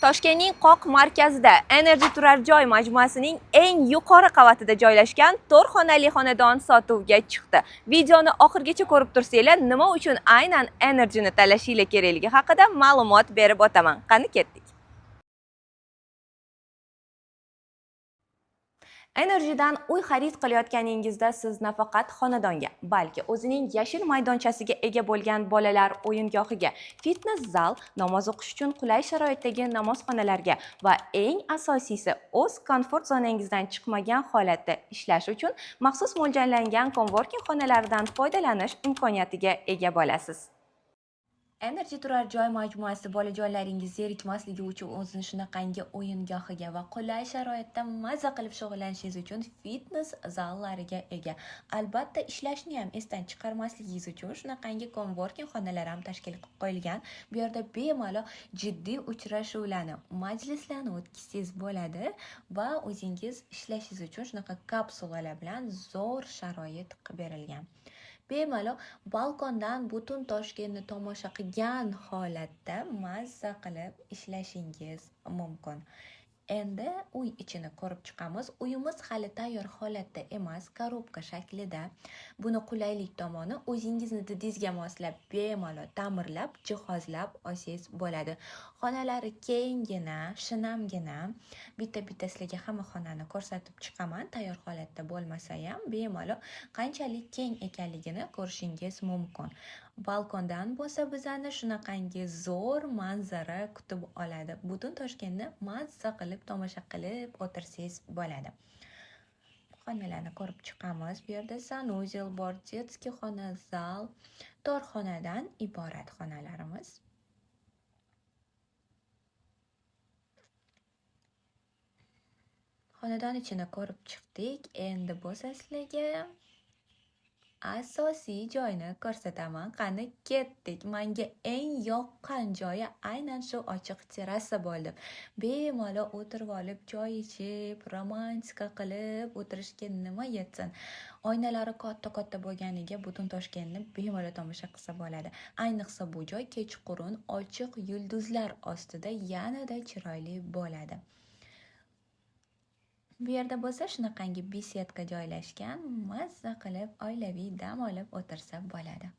Toshkentning qoq markazida Energy turar joy majmuasining eng yuqori qavatida joylashgan 4 xonali xonadon sotuvga chiqdi. Videoni oxirigacha ko'rib tursanglar, nima uchun aynan Energyni tanlashinglar kerakligi haqida ma'lumot berib o'taman. Qani ketdik. Energydan uy xarid qilayotganingizda siz nafaqat xonadonga, balki o'zining yashil maydonchasiga ega bo'lgan bolalar o'yingohiga, fitness zal, namoz o'qish uchun qulay sharoitdagi namozxonalarga va eng asosiysi o'z komfort zonangizdan chiqmagan holatda ishlash uchun maxsus mo'ljallangan coworking xonalaridan foydalanish imkoniyatiga ega bo'lasiz. Energy turar joy majmuasi bolajonlaringiz zerikmasligi uchun o'zini shunaqangi o'yingohiga va qulay sharoitda maza qilib shug'ullanishingiz uchun fitness zallariga ega. Albatta ishlashni ham esdan chiqarmasligingiz uchun shunaqangi coworking xonalar ham tashkil qilib qo'yilgan. Bu yerda bemalol jiddiy uchrashuvlarni, majlislarni o'tkazsangiz bo'ladi va o'zingiz ishlashingiz uchun shunaqa kapsulalar bilan zo'r sharoit qilib berilgan. Bemalol balkondan butun Toshkentni tomosha qilgan holatda mazza qilib ishlashingiz mumkin. Endi uy ichini ko'rib chiqamiz. Uyimiz hali tayyor holatda emas, korobka shaklida. Buni qulaylik tomoni o'zingizni didingizga moslab bemalol ta'mirlab, jihozlab olsangiz bo'ladi. Xonalari kenggina, shinamgina. Bitta sizlarga hamma xonani ko'rsatib chiqaman. Tayyor holatda bo'lmasa ham bemalol qanchalik keng ekanligini ko'rishingiz mumkin. Balkondan bo'lsa bizani shunaqangi zo'r manzara kutib oladi. Butun Toshkentni mazza qilib tomosha qilib o'tirsangiz bo'ladi. Xonalarni ko'rib chiqamiz. Bu yerda sanuzel bor, detskiy xona, zal, tor xonadan iborat xonalarimiz. Xonadon ichini ko'rib chiqdik. Endi bo'lsa sizlarga asosiy joyni ko'rsataman. Qani ketdik. Menga eng yoqqan joyi aynan shu ochiq terrasa bo'ldi. Bemalol o'tirib olib, choy ichib, romantika qilib o'tirishga nima yetsin. Oynalari katta bo'lganiga butun Toshkentni bemalol tomosha qilsa bo'ladi. Ayniqsa bu joy kechqurun ochiq yulduzlar ostida yanada chiroyli bo'ladi. Bu yerda bo'lsa shunaqangi besetka joylashgan, mazza qilib oilaviy dam olib o'tirsa bo'ladi.